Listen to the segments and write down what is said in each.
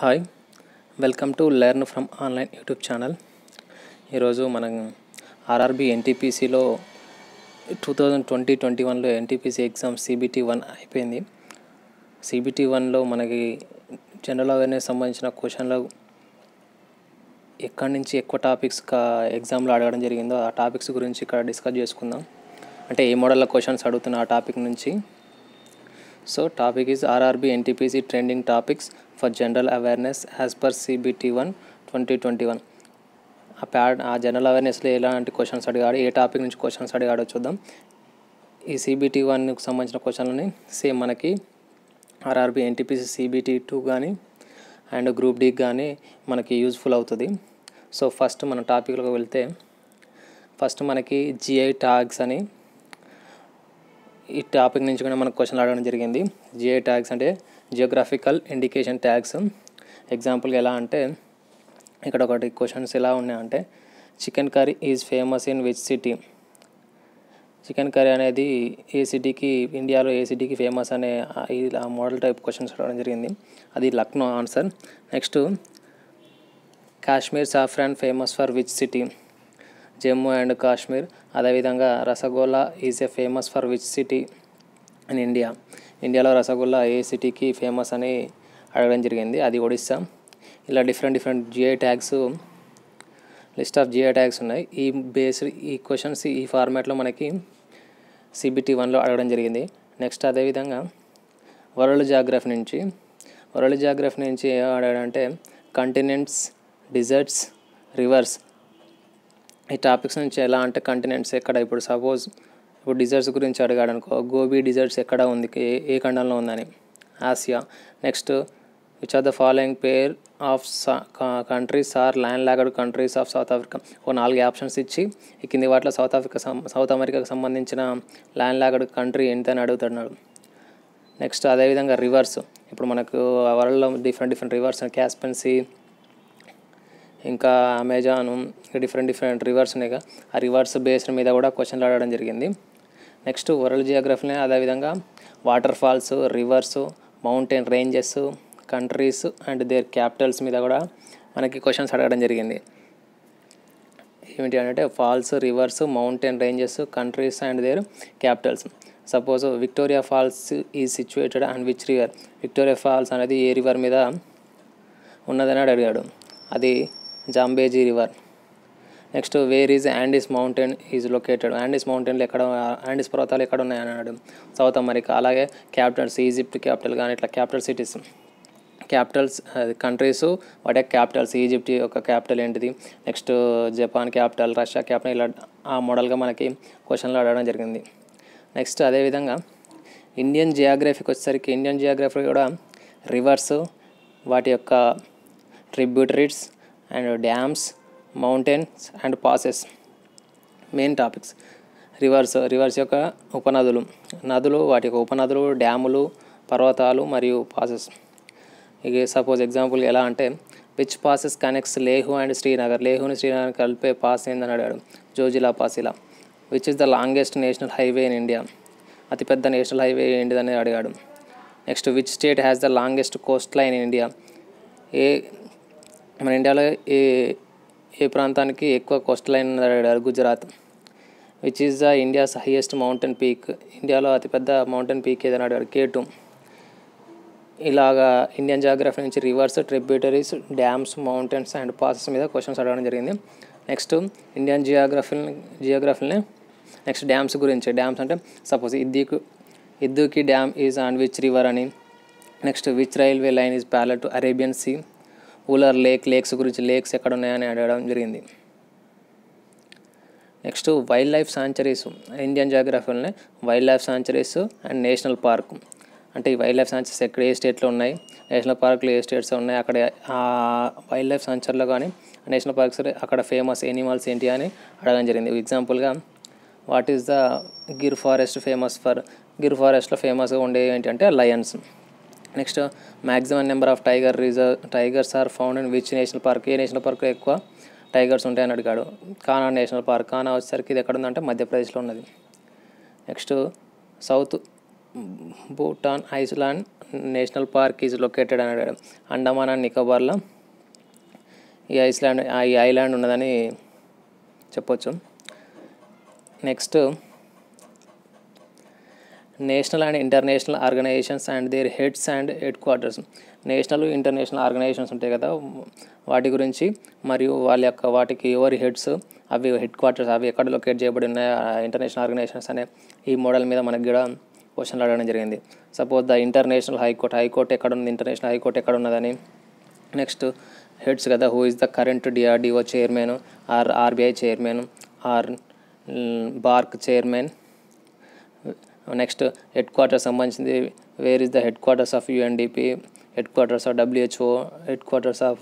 Hi welcome to learn from online YouTube channel. ఈరోజు మనం RRB ఎన్టీపీసీలో 2020-21లో NTPC exam CBT-1 అయిపోయింది. CBT-1లో మనకి జనరల్ అవేర్నెస్ సంబంధించిన క్వశ్చన్లు ఎక్కడి నుంచి ఎక్కువ టాపిక్స్ ఎగ్జామ్లో అడగడం జరిగిందో ఆ టాపిక్స్ గురించి ఇక్కడ డిస్కస్ చేసుకుందాం. అంటే ఏ మోడల్లో క్వశ్చన్స్ అడుగుతున్న ఆ టాపిక్ నుంచి. So topic is RRB NTPC trending topics for general awareness as per CBT-1 2021. ఆ జనరల్ అవేర్నెస్లో ఎలాంటి క్వశ్చన్స్ అడిగాడు, ఏ టాపిక్ నుంచి క్వశ్చన్స్ అడిగాడో చూద్దాం. ఈ CBT-1కి సంబంధించిన క్వశ్చన్లని సేమ్ మనకి ఆర్ఆర్బి ఎన్టీపీసీ CBT-2 కానీ అండ్ గ్రూప్ డీకి కానీ మనకి యూజ్ఫుల్ అవుతుంది. సో ఫస్ట్ మన టాపిక్లోకి వెళ్తే ఫస్ట్ మనకి GI ట్యాగ్స్ అని ఈ టాపిక్ నుంచి కూడా మనకు క్వశ్చన్లు అడగడం జరిగింది. GI ట్యాగ్స్ అంటే జియోగ్రాఫికల్ ఇండికేషన్ ట్యాగ్స్. ఎగ్జాంపుల్గా ఎలా అంటే ఇక్కడ ఒకటి క్వశ్చన్స్ ఎలా ఉన్నాయంటే chicken curry is famous in which city. Chicken curry అనేది ఏ సిటీకి, ఇండియాలో ఏ సిటీకి ఫేమస్ అనే ఇలా మోడల్ టైప్ క్వశ్చన్స్ అడగడం జరిగింది. అది Lucknow answer. Next Kashmir saffron famous for which city. Jammu and Kashmir. అదేవిధంగా rasgulla is a famous for which city in India. ఇండియాలో రసగుల్లా ఏ సిటీకి ఫేమస్ అని అడగడం జరిగింది, అది ఒడిస్సా. ఇలా different GI tags, list of GI tags ఉన్నాయి. ఈ క్వశ్చన్స్ ఈ ఫార్మాట్లో మనకి CBT-1లో అడగడం జరిగింది. నెక్స్ట్ అదేవిధంగా వరల్డ్ జాగ్రఫీ నుంచి ఏం అడగాడంటే కంటినెంట్స్, డిజర్ట్స్, రివర్స్. ఈ టాపిక్స్ నుంచి ఎలా అంటే కంటినెంట్స్ ఎక్కడ, ఇప్పుడు సపోజ్ ఇప్పుడు డిజర్ట్స్ గురించి అడిగాడు అనుకో, గోబీ డిజర్ట్స్ ఎక్కడ ఉంది, ఏ ఖండంలో ఉందని, Asia. Next which are the following pair of countries are landlocked countries of South Africa. ఓ 4 ఆప్షన్స్ ఇచ్చి ఈ కింది వాటిలో సౌత్ అమెరికాకు సంబంధించిన ల్యాండ్ లాక్డ్ కంట్రీ ఏంటని అడుగుతున్నాడు. నెక్స్ట్ అదేవిధంగా రివర్స్. ఇప్పుడు మనకు వరల్డ్లో డిఫరెంట్ రివర్స్, క్యాస్పియన్ సీ, ఇంకా అమెజాన్, డిఫరెంట్ రివర్స్ ఉన్నాయి. ఆ రివర్స్ బేస్డ్ మీద కూడా క్వశ్చన్లు అడగడం జరిగింది. నెక్స్ట్ వరల్డ్ జియోగ్రఫీనే అదేవిధంగా water falls, rivers, mountain ranges, countries and their capitals మీద కూడా మనకి క్వశ్చన్స్ అడగడం జరిగింది. ఏమిటి అంటే falls, rivers, mountain ranges, countries and their capitals. Suppose Victoria falls is situated and which river. Victoria falls అనేది ఏ రివర్ మీద ఉన్నదని అడిగాడు, అది Zambezi river. Next where is Andes mountain is located. Andes మౌంటైన్లు ఎక్కడ, యాండీస్ పర్వతాలు ఎక్కడ ఉన్నాయని అన్నాడు, సౌత్ అమెరికా. అలాగే క్యాపిటల్స్, ఈజిప్ట్ క్యాపిటల్ కానీ ఇట్లా క్యాపిటల్ సిటీస్, క్యాపిటల్స్ కంట్రీస్ వాటి క్యాపిటల్స్. ఈజిప్ట్ యొక్క క్యాపిటల్ ఏంటిది, next Japan capital, Russia capital, ఇలా ఆ మోడల్గా మనకి క్వశ్చన్లు అడగడం జరిగింది. నెక్స్ట్ అదేవిధంగా ఇండియన్ జియోగ్రఫీకి వచ్చేసరికి ఇండియన్ జియోగ్రఫీ కూడా రివర్స్, వాటి యొక్క tributaries and dams, mountains and passes main topics. Reverse యొక్క నదులు, వాటి యొక్క ఉపనదులు, డ్యాములు, పర్వతాలు మరియు పాసెస్. ఇక సపోజ్ ఎగ్జాంపుల్ ఎలా అంటే which passes connects Leh and Srinagar. లేహుని శ్రీనగర్ కలిపే పాస్ ఏందని అడిగాడు, జోజిలా పాస్. ఇలా which is the longest national highway in India. అతిపెద్ద నేషనల్ హైవే ఏంటిదని అడిగాడు. Next which state has the longest coastline in India. మన ఇండియాలో ఏ ప్రాంతానికి ఎక్కువ కోస్ట్ లైన్ అడిగాడు, Gujarat. Which is the India's highest mountain peak. ఇండియాలో అతిపెద్ద మౌంటైన్ పీక్ ఏదని అడిగాడు, K2. ఇలాగా ఇండియన్ జియోగ్రఫీ నుంచి reverse, tributaries, dams, mountains and passes మీద క్వశ్చన్స్ అడగడం జరిగింది. నెక్స్ట్ ఇండియన్ జియోగ్రఫీని నెక్స్ట్ డ్యామ్స్ గురించి. డ్యామ్స్ అంటే suppose Idukki dam is on which river అని. Next which railway line is parallel to Arabian sea. Wular lakes గురించి, లేక్స్ ఎక్కడ ఉన్నాయని అడగడం జరిగింది. Next wildlife sanctuaries. Indian జియోగ్రఫీలోనే wildlife sanctuaries and national park. అంటే ఈ వైల్డ్ లైఫ్ సాంచురీస్ ఎక్కడ, ఏ స్టేట్లో ఉన్నాయి, నేషనల్ పార్కులు ఏ స్టేట్స్ ఉన్నాయి, అక్కడ ఆ వైల్డ్ లైఫ్ సాంచురీలో కానీ నేషనల్ పార్క్స్ అక్కడ ఫేమస్ ఎనిమల్స్ ఏంటి అని అడగడం జరిగింది. ఎగ్జాంపుల్గా what is the Gir forest famous for. Gir ఫారెస్ట్లో ఫేమస్గా ఉండే ఏంటంటే lions. Next maximum number of tigers are found in which national park. ఏ నేషనల్ పార్క్లో ఎక్కువ టైగర్స్ ఉంటాయని అడిగాడు, కానా నేషనల్ పార్క్. కానా వచ్చేసరికి ఇది ఎక్కడ ఉందంటే మధ్యప్రదేశ్లో ఉన్నది. Next south button, island national park is located అని అడిగాడు. అండమాన్ అండ్ నికోబార్లో ఈ ఐలాండ్ ఉన్నదని చెప్పొచ్చు. Next national and international organisations and their heads and headquarters. National international organisations ఉంటాయి కదా, వాటి గురించి మరియు వాటికి ఎవరి హెడ్స్, అవి హెడ్ క్వార్టర్స్ అవి ఎక్కడ లొకేట్ చేయబడి ఉన్నాయి ఇంటర్నేషనల్ ఆర్గనైజేషన్స్ అనే ఈ మోడల్ మీద మనకి కూడా క్వశ్చన్లు అడగడం జరిగింది. సపోజ్ ద ఇంటర్నేషనల్ హైకోర్ట్ ఎక్కడ ఉంది, ఇంటర్నేషనల్ హైకోర్ట్ ఎక్కడ ఉన్నదని. నెక్స్ట్ హెడ్స్ కదా, who is the current DRDO chairman or RBI chairman or BARC chairman. Next headquarters సంబంధించింది, where is the headquarters of UNDP, headquarters of WHO, headquarters of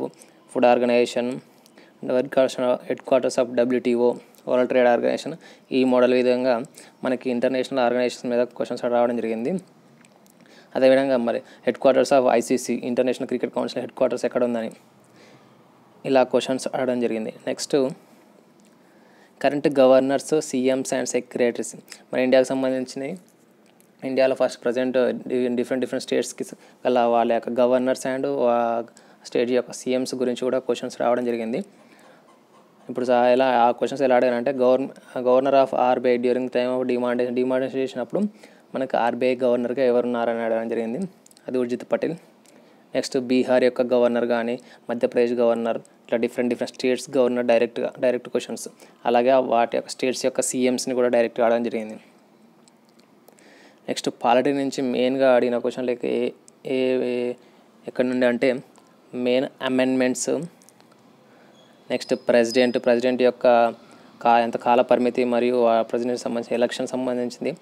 food organization, headquarters of WTO, world trade organization. ఈ model విధంగా మనకి international organisation మీద questions రావడం జరిగింది. అదేవిధంగా మరి head quarters of ICC, international cricket council head quarters ఎక్కడ ఉందని ఇలా క్వశ్చన్స్ అడగడం జరిగింది. Next current governors, CMs and secretaries. మన ఇండియాకు సంబంధించినవి, ఇండియాలో ఫస్ట్ ప్రజెంట్ డిఫరెంట్ స్టేట్స్కి గల వాళ్ళ యొక్క గవర్నర్స్ అండ్ స్టేట్ యొక్క సీఎంస్ గురించి కూడా క్వశ్చన్స్ రావడం జరిగింది. ఇప్పుడు ఆ క్వశ్చన్స్ ఎలా అడిగారంటే, governor of RBI during time of demonetization అప్పుడు మనకు ఆర్బీఐ గవర్నర్గా ఎవరున్నారని అడగడం జరిగింది, అది ఉర్జిత్ పటేల్. నెక్స్ట్ బీహార్ యొక్క గవర్నర్ కానీ, మధ్యప్రదేశ్ గవర్నర్, ఇట్లా different states governor direct questions. అలాగే వాటి యొక్క స్టేట్స్ యొక్క సీఎంస్ని కూడా డైరెక్ట్గా అడగడం జరిగింది. నెక్స్ట్ పాలిటీ నుంచి మెయిన్గా అడిగిన క్వశ్చన్లకి ఎక్కడి నుండి అంటే మెయిన్ అమెండ్మెంట్స్. నెక్స్ట్ ప్రెసిడెంట్ యొక్క ఎంత కాల పరిమితి మరియు ప్రెసిడెంట్కి సంబంధించిన ఎలక్షన్ సంబంధించింది.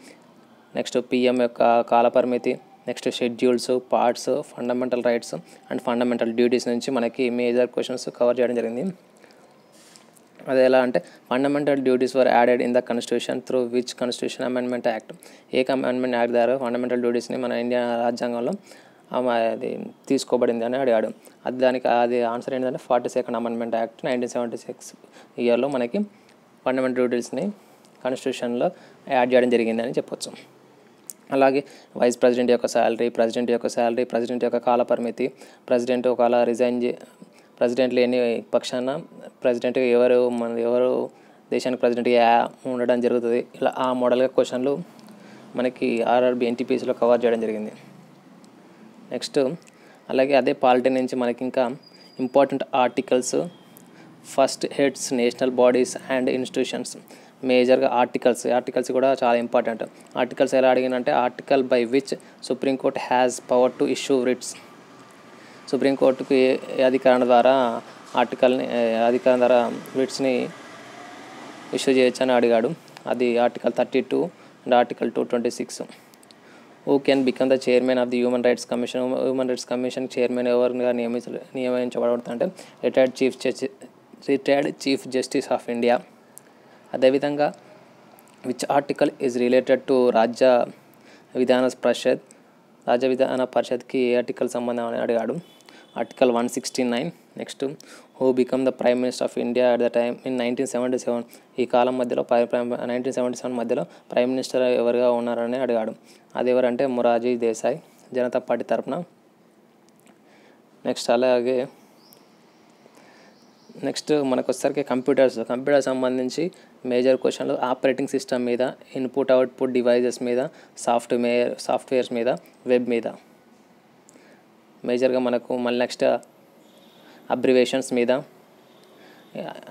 నెక్స్ట్ పిఎం యొక్క కాల పరిమితి. Next schedules, parts, fundamental rights and fundamental duties నుంచి మనకి మేజర్ క్వశ్చన్స్ కవర్ చేయడం జరిగింది. అది ఎలా అంటే, fundamental duties were added in the constitution through which constitution amendment act. A amendment act ద్వారా ఫండమెంటల్ డ్యూటీస్ని మన ఇండియా రాజ్యాంగంలో అది తీసుకోబడింది అని అడిగాడు. దానికి ఆన్సర్ ఏంటంటే 42nd అమెండ్మెంట్ యాక్ట్ 1976 ఇయర్లో మనకి ఫండమెంటల్ డ్యూటీస్ని కాన్స్టిట్యూషన్లో యాడ్ చేయడం జరిగిందని చెప్పొచ్చు. అలాగే వైస్ ప్రెసిడెంట్ యొక్క శాలరీ, ప్రెసిడెంట్ యొక్క కాల పరిమితి, ప్రెసిడెంట్ ఒకవేళ ప్రెసిడెంట్ లేని పక్షాన ప్రెసిడెంట్ ఎవరు దేశానికి ప్రెసిడెంట్గా ఉండడం జరుగుతుంది. ఇలా ఆ మోడల్గా క్వశ్చన్లు మనకి ఆర్ఆర్బీ ఎన్టీపీసీలో కవర్ చేయడం జరిగింది. నెక్స్ట్ అలాగే అదే పాలిటీ నుంచి మనకి ఇంకా important articles, first heads, national bodies and institutions. మేజర్గా ఆర్టికల్స్ కూడా చాలా ఇంపార్టెంట్. ఆర్టికల్స్ ఎలా అడిగినంటే, article by which supreme court has power to issue writs. సుప్రీంకోర్టుకి అధికారం ద్వారా రిట్స్ని ఇష్యూ చేయొచ్చని అడిగాడు. అది article 32 and article 226. Who can become the chairman of the human rights commission. Human rights commission chairman ఎవరిగా నియమించబడతారంటే retired chief justice of India. అదేవిధంగా which article is related to రాజ్య విధాన పరిషత్కి ఏ ఆర్టికల్ సంబంధం అని అడిగాడు. Article 169. Next who become the prime minister of India at the time in 1977. ఈ కాలం మధ్యలో 1977 మధ్యలో ప్రైమ్ మినిస్టర్ ఎవరుగా ఉన్నారని అడిగాడు. అది ఎవరంటే మొరార్జీ దేశాయ్, జనతా పార్టీ తరఫున. నెక్స్ట్ మనకు వచ్చేసరికి కంప్యూటర్ సంబంధించి మేజర్ క్వశ్చన్లు ఆపరేటింగ్ సిస్టమ్ మీద, ఇన్పుట్ అవుట్పుట్ డివైజెస్ మీద, సాఫ్ట్వేర్స్ మీద, వెబ్ మీద మేజర్గా మనకు. మళ్ళీ నెక్స్ట్ అబ్రివేషన్స్ మీద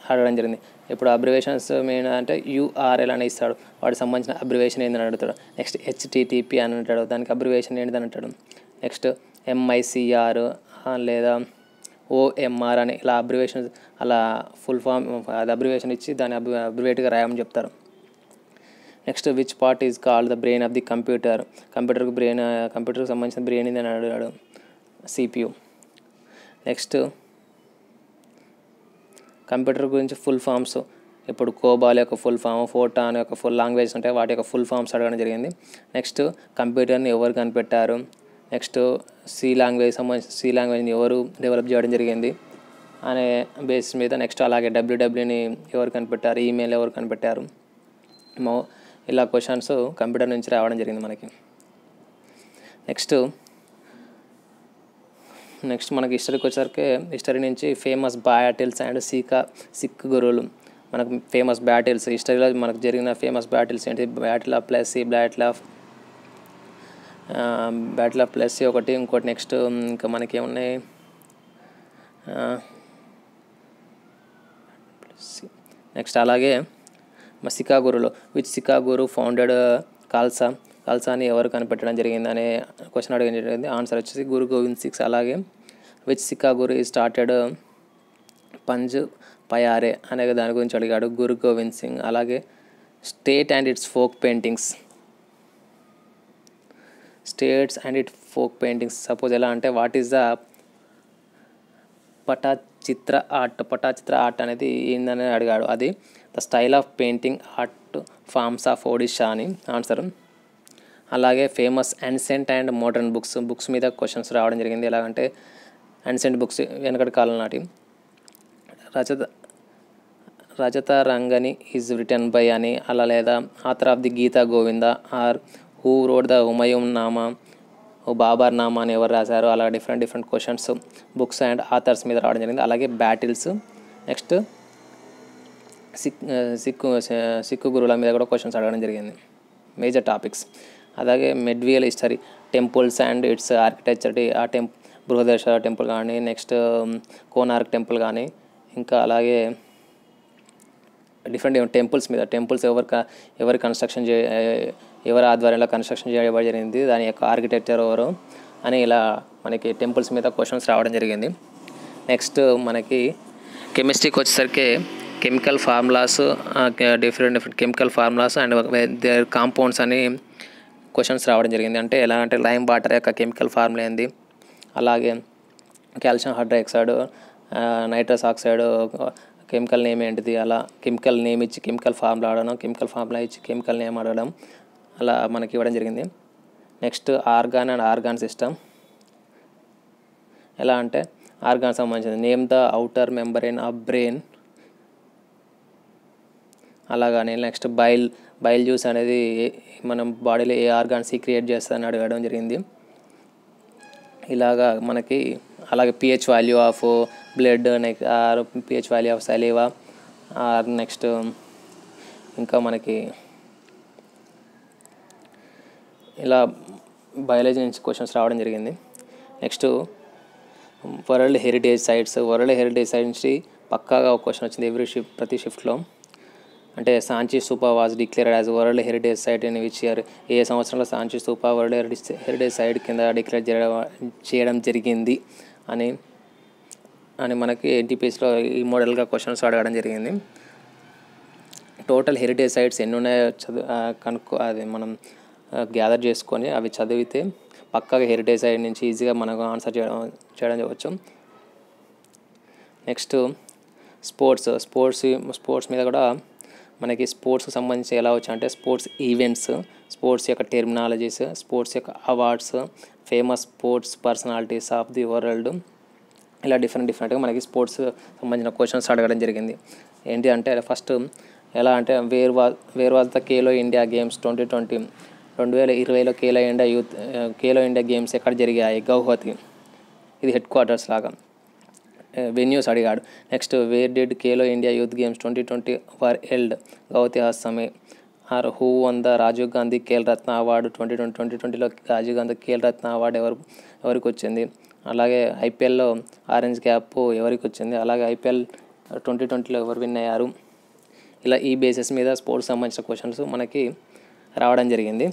అడగడం జరిగింది. ఇప్పుడు అబ్రివేషన్స్ మెయిన్ అంటే URL అని ఇస్తాడు, వాటికి సంబంధించిన అబ్రివేషన్ ఏందని అడుగుతాడు. నెక్స్ట్ HTTP అని అంటాడు, దానికి అబ్రివేషన్ ఏంటిదని అంటాడు. నెక్స్ట్ MICR లేదా OMR అని ఇలా అబ్రివేషన్స్, అలా ఫుల్ ఫామ్ అది అబ్రివేషన్ ఇచ్చి దాన్ని అబ్రివేట్గా రాయమని చెప్తారు. Next which part is called the brain of the కంప్యూటర్కి సంబంధించిన బ్రెయిన్ అని అడిగాడు, CPU. నెక్స్ట్ కంప్యూటర్ గురించి ఫుల్ ఫామ్స్, ఇప్పుడు కోబాల్ యొక్క ఫుల్ ఫామ్, ఫోటాన్ యొక్క ఫుల్ లాంగ్వేజ్ ఉంటాయి, వాటి యొక్క ఫుల్ ఫామ్స్ అడగడం జరిగింది. నెక్స్ట్ కంప్యూటర్ని ఎవరు కనిపెట్టారు. నెక్స్ట్ సి లాంగ్వేజ్ని ఎవరు డెవలప్ చేయడం జరిగింది అనే బేసిస్ మీద. నెక్స్ట్ అలాగే WWని ఎవరు కనిపెట్టారు, ఈమెయిల్ ఎవరు కనిపెట్టారు. ఇలా క్వశ్చన్స్ కంప్యూటర్ నుంచి రావడం జరిగింది మనకి. నెక్స్ట్ నెక్స్ట్ మనకి హిస్టరీకి వచ్చేసరికి హిస్టరీ నుంచి ఫేమస్ బ్యాటిల్స్ అండ్ సిక్ గురువులు. మనకు ఫేమస్ బ్యాటిల్స్ హిస్టరీలో మనకు జరిగిన ఫేమస్ బ్యాటిల్స్ ఏంటి? బ్యాటిల్ ఆఫ్ ప్లస్సీ, బ్యాటిల్ ఆఫ్ ప్లస్సీ ఒకటి. ఇంకోటి నెక్స్ట్ ఇంకా మనకేమున్నాయి? నెక్స్ట్ అలాగే సికా గురులో సికా గురు ఫౌండెడ్ ఖాల్సాని ఎవరు కనిపెట్టడం జరిగింది అనే క్వశ్చన్ అడగడం జరిగింది. ఆన్సర్ వచ్చేసి గురు గోవింద్ సింగ్. అలాగే సికా గురు ఈ స్టార్టెడ్ పంజ్ పయారే అనే దాని గురించి అడిగాడు గురు గోవింద్ సింగ్. అలాగే states and its folk paintings suppose ఎలా అంటే what is the Patachitra art అనేది ఏందని అడిగాడు. అది the style of painting art forms of Odisha అని ఆన్సర్. అలాగే famous ancient and modern books మీద క్వశ్చన్స్ రావడం జరిగింది. ఎలాగంటే యాన్సెంట్ బుక్స్ వెనకటి కాలం నాటి రజత రంగని ఈజ్ రిటర్న్ బై అని అలా, లేదా author of the Gita Govinda or who wrote the Humayun Nama, Babur Nama అని ఎవరు రాశారు, అలా different questions books and authors మీద రావడం జరిగింది. అలాగే బ్యాటిల్స్, నెక్స్ట్ సిక్కు గురువుల మీద కూడా క్వశ్చన్స్ అడగడం జరిగింది, మేజర్ టాపిక్స్. అలాగే medieval history, temples and its architecture, ఆ బృహదేశ్వర టెంపుల్ కానీ, నెక్స్ట్ కోనార్క్ టెంపుల్ కానీ, ఇంకా అలాగే డిఫరెంట్ టెంపుల్స్ మీద ఎవరి కన్స్ట్రక్షన్ ఎవరి ఆధ్వర్యంలో కన్స్ట్రక్షన్ చేయబడి జరిగింది, దాని యొక్క ఆర్కిటెక్చర్ ఎవరు అని ఇలా మనకి టెంపుల్స్ మీద క్వశ్చన్స్ రావడం జరిగింది. నెక్స్ట్ మనకి కెమిస్ట్రీకి వచ్చేసరికి chemical formulas, different chemical formulas and their compounds అని క్వశ్చన్స్ రావడం జరిగింది. అంటే ఎలా అంటే లైమ్ వాటర్ యొక్క కెమికల్ ఫార్ములా ఏంది, అలాగే calcium hydroxide, nitrous oxide chemical name ఏంటిది, అలా కెమికల్ నేమ్ ఇచ్చి కెమికల్ ఫార్ములా అడగడం, కెమికల్ ఫార్ములా ఇచ్చి కెమికల్ నేమ్ అడగడం, అలా మనకి ఇవ్వడం జరిగింది. Next organ and organ system, ఎలా అంటే ఆర్గాన్ సంబంధించింది name the outer membrane of brain, అలాగని నెక్స్ట్ బైల్ జ్యూస్ అనేది మనం బాడీలో ఏ ఆర్గాన్ సీక్రియేట్ చేస్తుందని అడగడం జరిగింది. ఇలాగా మనకి అలాగే pH value of blood, or pH value of saliva, or next ఇంకా మనకి ఇలా బయాలజీ నుంచి క్వశ్చన్స్ రావడం జరిగింది. నెక్స్ట్ వరల్డ్ హెరిటేజ్ సైట్స్ నుంచి పక్కాగా ఒక క్వశ్చన్ వచ్చింది ప్రతి షిఫ్ట్లో. అంటే Sanchi stupa was declared as world heritage site in which year, ఏ సంవత్సరంలో Sanchi stupa world heritage site కింద డిక్లేర్ చేయడం జరిగింది అని మనకి ఎన్టీపీఎస్లో ఈ మోడల్గా క్వశ్చన్స్ అడగడం జరిగింది. టోటల్ హెరిటేజ్ సైట్స్ ఎన్ని ఉన్నాయో అది మనం గ్యాదర్ చేసుకొని అవి చదివితే పక్కాగా హెరిటేజ్ సైట్ నుంచి ఈజీగా మనకు ఆన్సర్ చేయడం చేయవచ్చు. నెక్స్ట్ స్పోర్ట్స్ మీద కూడా మనకి స్పోర్ట్స్కి సంబంధించి ఎలా వచ్చు అంటే స్పోర్ట్స్ ఈవెంట్స్, స్పోర్ట్స్ యొక్క టెర్మినాలజీస్, స్పోర్ట్స్ యొక్క awards, famous sports personalities of the world, ఇలా డిఫరెంట్గా మనకి స్పోర్ట్స్ సంబంధించిన క్వశ్చన్స్ అడగడం జరిగింది. ఏంటి అంటే ఫస్ట్ ఎలా అంటే where was the Khelo India games 2020లో ఖేలో ఇండియా గేమ్స్ ఎక్కడ జరిగాయి? గౌహతి, ఇది హెడ్ క్వార్టర్స్ లాగా. వెన్యూస్ అడిగాడు. Next where did Khelo India youth games 2020 were held? Guwahati అస్సామే. Or who won the Rajiv Gandhi Khel Ratna award 2020లో రాజీవ్ గాంధీ ఖేల్ రత్న అవార్డు ఎవరికి వచ్చింది? అలాగే ఐపీఎల్లో ఆరెంజ్ క్యాప్ ఎవరికి వచ్చింది? అలాగే ఐపీఎల్ 2020లో ఎవరు విన్ అయ్యారు? ఇలా ఈ బేసిస్ మీద స్పోర్ట్స్ సంబంధించిన క్వశ్చన్స్ మనకి రావడం జరిగింది.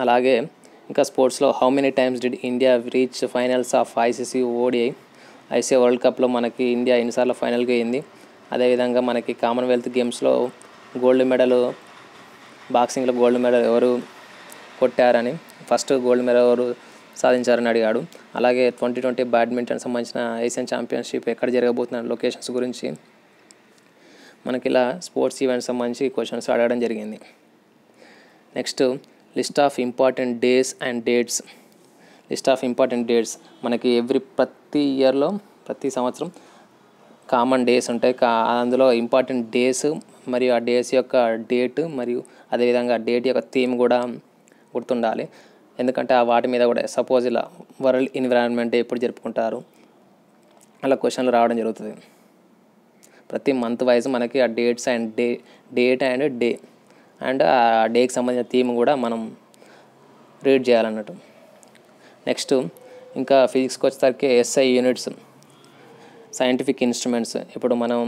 అలాగే ఇంకా స్పోర్ట్స్లో how many times did India reach finals of ICC world కప్లో మనకి ఇండియా ఎన్నిసార్లు ఫైనల్కి అయింది? అదేవిధంగా మనకి కామన్వెల్త్ గేమ్స్లో గోల్డ్ మెడల్, బాక్సింగ్లో గోల్డ్ మెడల్ ఎవరు కొట్టారని, ఫస్ట్ గోల్డ్ మెడల్ ఎవరు సాధించారని అడిగాడు. అలాగే 2020 బ్యాడ్మింటన్ సంబంధించిన ఏషియన్ ఛాంపియన్షిప్ ఎక్కడ జరగబోతున్న లొకేషన్స్ గురించి మనకి ఇలా స్పోర్ట్స్ ఈవెంట్స్ సంబంధించి క్వశ్చన్స్ అడగడం జరిగింది. Next list of important days and dates. మనకి ప్రతి ఇయర్లో ప్రతి సంవత్సరం కామన్ డేస్ ఉంటాయి. అందులో ఇంపార్టెంట్ డేస్ మరియు ఆ డేస్ యొక్క డేట్ మరియు అదేవిధంగా డేట్ యొక్క థీమ్ కూడా గుర్తుండాలి. ఎందుకంటే ఆ వాటి మీద కూడా సపోజ్ ఇలా వరల్డ్ ఎన్విరాన్మెంట్ ఎప్పుడు జరుపుకుంటారు అలా క్వశ్చన్లు రావడం జరుగుతుంది. ప్రతి మంత్ వైజ్ మనకి ఆ dates and date and day and ఆ డేకి సంబంధించిన థీమ్ కూడా మనం రీడ్ చేయాలన్నట్టు. నెక్స్ట్ ఇంకా ఫిజిక్స్కి వచ్చేసరికి ఎస్ఐ యూనిట్స్, సైంటిఫిక్ ఇన్స్ట్రుమెంట్స్. ఇప్పుడు మనం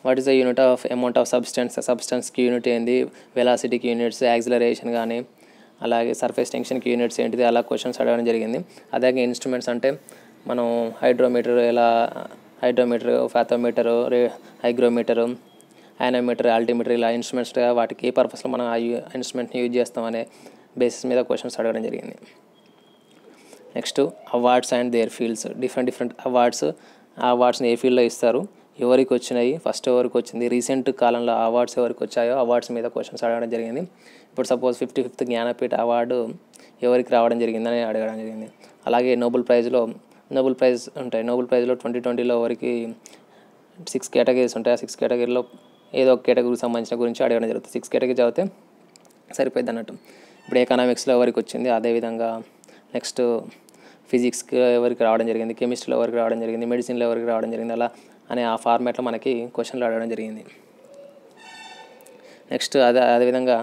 what is the unit of amount of సబ్స్టెన్స్కి యూనిట్ ఏంది, వెలాసిటీకి యూనిట్స్, యాక్సిలరేషన్ కానీ అలాగే సర్ఫేస్ టెన్షన్కి యూనిట్స్ ఏంటిది, అలా క్వశ్చన్స్ అడగడం జరిగింది. అలాగే ఇన్స్ట్రుమెంట్స్ అంటే మనం హైడ్రోమీటర్, ఫ్యాథోమీటరు, హైగ్రోమీటరు, యానోమీటర్, ఆల్టిమీటర్, ఇలా ఇన్స్ట్రుమెంట్స్ వాటికి ఏ పర్పస్లో మనం ఆ ఇన్స్ట్రుమెంట్ని యూజ్ చేస్తాం అనే బేసిస్ మీద క్వశ్చన్స్ అడగడం జరిగింది. Next awards and their fields. Different awards, ఆ అవార్డ్స్ని ఏ ఫీల్డ్లో ఇస్తారు, ఎవరికి వచ్చినాయి, ఫస్ట్ ఎవరికి వచ్చింది, రీసెంట్ కాలంలో అవార్డ్స్ ఎవరికి వచ్చాయో అవార్డ్స్ మీద క్వశ్చన్స్ అడగడం జరిగింది. ఇప్పుడు సపోజ్ 55th జ్ఞానపీఠ అవార్డు ఎవరికి రావడం జరిగిందని అడగడం జరిగింది. అలాగే నోబెల్ ప్రైజ్ ఉంటాయి. నోబెల్ ప్రైజ్లో 2020లో ఎవరికి 6 కేటగిరీస్ ఉంటాయి. ఆ 6 కేటగిరీలో ఏదో ఒక కేటగిరీకి సంబంధించిన గురించి అడగడం జరుగుతుంది. 6 కేటగిరీ చదివితే సరిపోయింది అన్నట్టు. ఇప్పుడు ఎకనామిక్స్లో ఎవరికి వచ్చింది, అదేవిధంగా నెక్స్ట్ ఫిజిక్స్కి ఎవరికి రావడం జరిగింది, కెమిస్ట్రీలో ఎవరికి రావడం జరిగింది, మెడిసిన్లో ఎవరికి రావడం జరిగింది, అలా అనే ఆ ఫార్మాట్లో మనకి క్వశ్చన్లు అడగడం జరిగింది. నెక్స్ట్ అదేవిధంగా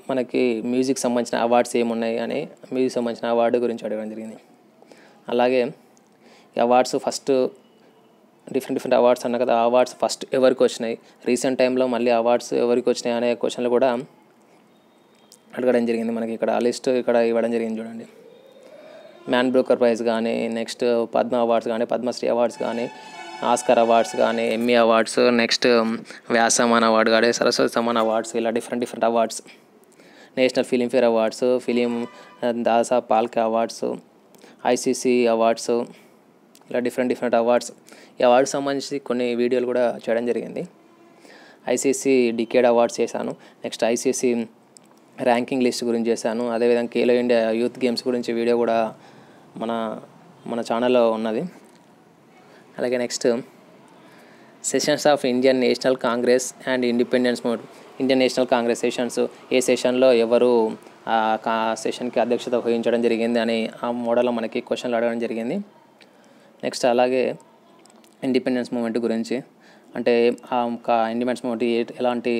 మనకి మ్యూజిక్ సంబంధించిన అవార్డ్స్ ఏమున్నాయి అని మ్యూజిక్ సంబంధించిన అవార్డు గురించి అడగడం జరిగింది. అలాగే ఈ అవార్డ్స్ ఫస్ట్ డిఫరెంట్ అవార్డ్స్ అన్న కదా, అవార్డ్స్ ఫస్ట్ ఎవరికి వచ్చినాయి, రీసెంట్ టైంలో మళ్ళీ అవార్డ్స్ ఎవరికి వచ్చినాయి అనే క్వశ్చన్లు కూడా అడగడం జరిగింది. మనకి ఇక్కడ లిస్ట్ ఇక్కడ ఇవ్వడం జరిగింది చూడండి. మ్యాన్ బ్రోకర్ ప్రైజ్ కానీ, నెక్స్ట్ పద్మ అవార్డ్స్ కానీ, పద్మశ్రీ అవార్డ్స్ కానీ, ఆస్కర్ అవార్డ్స్ కానీ, Emmy awards, next Vyas Samman award కానీ, సరస్వతి సమ్మాన్ అవార్డ్స్, ఇలా different awards, national Filmfare awards, film Dadasaheb Phalke awards, ICC awards, ఇలా డిఫరెంట్ అవార్డ్స్. ఈ అవార్డ్స్ సంబంధించి కొన్ని వీడియోలు కూడా చేయడం జరిగింది. ఐసీసీ డికేడ్ అవార్డ్స్ చేశాను. నెక్స్ట్ ఐసీసీ ర్యాంకింగ్ లిస్ట్ గురించి చేశాను. అదేవిధంగా ఖేలో ఇండియా యూత్ గేమ్స్ గురించి వీడియో కూడా మన ఛానల్లో ఉన్నది. అలాగే next sessions of Indian national Congress and independence movement. Indian national Congress sessions, ఏ సెషన్లో ఎవరు ఆ సెషన్కి అధ్యక్షత వహించడం జరిగింది అని ఆ మోడల్లో మనకి క్వశ్చన్లు అడగడం జరిగింది. నెక్స్ట్ అలాగే ఇండిపెండెన్స్ మూవ్మెంట్ గురించి, అంటే ఇండిపెండెన్స్ మూవ్మెంట్ ఎలాంటి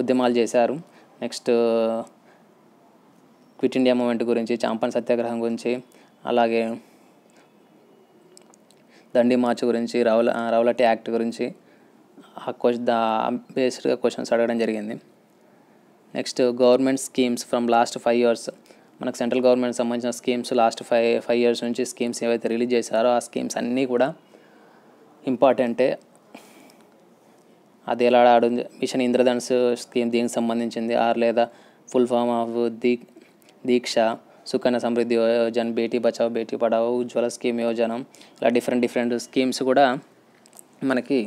ఉద్యమాలు చేశారు, నెక్స్ట్ క్విట్ ఇండియా మూవ్మెంట్ గురించి, చాంపాన్ సత్యాగ్రహం గురించి, అలాగే దండి మార్చ్ గురించి, రౌలట్ యాక్ట్ గురించి బేస్డ్గా క్వశ్చన్స్ అడగడం జరిగింది. Next government schemes from last 5 years. మనకు సెంట్రల్ గవర్నమెంట్ సంబంధించిన స్కీమ్స్ లాస్ట్ 5 years నుంచి స్కీమ్స్ ఏవైతే రిలీజ్ చేశారో ఆ స్కీమ్స్ అన్నీ కూడా ఇంపార్టెంటే. అది ఎలా మిషన్ ఇంద్రధనుష్ స్కీమ్ దీనికి సంబంధించింది, లేదా full form of Diksha, Sukanya Samriddhi Yojana, Beti Bachao Beti Padhao, Ujjwala scheme Yojana, ఇలా డిఫరెంట్ స్కీమ్స్ కూడా మనకి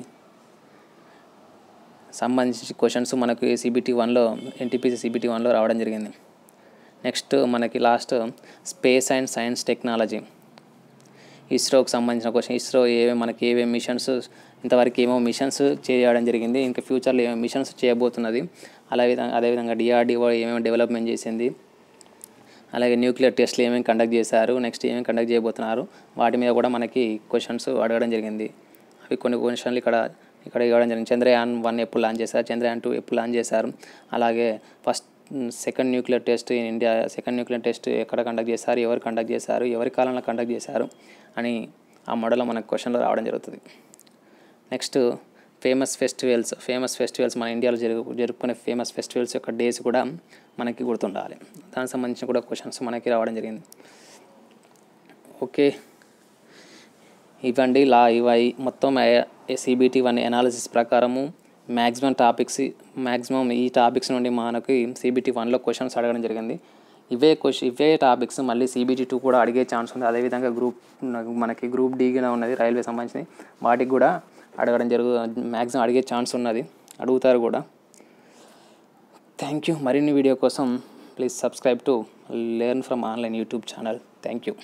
సంబంధించి క్వశ్చన్స్ మనకి CBT 1లో NTPC CBT 1లో రావడం జరిగింది. నెక్స్ట్ మనకి last space and science technology, ఇస్రోకి సంబంధించిన క్వశ్చన్. ఇస్రో ఏమేమి మిషన్స్, ఇంతవరకు ఏమో మిషన్స్ చేయడం జరిగింది, ఇంకా ఫ్యూచర్లో ఏమేమి మిషన్స్ చేయబోతున్నది, అదేవిధంగా DRDO ఏమేమి డెవలప్మెంట్ చేసింది, అలాగే న్యూక్లియర్ టెస్ట్లు ఏమేమి కండక్ట్ చేశారు, నెక్స్ట్ ఏమేమి కండక్ట్ చేయబోతున్నారు, వాటి మీద కూడా మనకి క్వశ్చన్స్ అడగడం జరిగింది. అవి కొన్ని క్వశ్చన్లు ఇక్కడ ఇవ్వడం జరిగింది. చంద్రయాన్ 1 ఎప్పుడు లాంచ్ చేశారు, చంద్రయాన్ 2 ఎప్పుడు లాంచ్ చేశారు, అలాగే second nuclear test in India, second nuclear test ఎక్కడ కండక్ట్ చేశారు, ఎవరు కండక్ట్ చేశారు, ఎవరి కాలంలో కండక్ట్ చేశారు అని ఆ మోడల్లో మనకు క్వశ్చన్లు రావడం జరుగుతుంది. నెక్స్ట్ ఫేమస్ ఫెస్టివల్స్ మన ఇండియాలో జరుపుకునే ఫేమస్ ఫెస్టివల్స్ యొక్క డేస్ కూడా మనకి గుర్తుండాలి. దానికి సంబంధించిన కూడా క్వశ్చన్స్ మనకి రావడం జరిగింది. ఓకే, ఇవి మొత్తం CBT 1 అనాలిసిస్ ప్రకారము మ్యాక్సిమం ఈ టాపిక్స్ నుండి మనకి CBT 1లో క్వశ్చన్స్ అడగడం జరిగింది. ఇవే టాపిక్స్ మళ్ళీ CBT 2 కూడా అడిగే ఛాన్స్ ఉంది. అదేవిధంగా మనకి గ్రూప్ Dగా ఉన్నది రైల్వే సంబంధించి, వాటికి కూడా మ్యాక్సిమం అడిగే ఛాన్స్ ఉన్నది, అడుగుతారు కూడా. Thank you. మరిన్ని వీడియో కోసం please subscribe to learn from online YouTube channel. Thank you.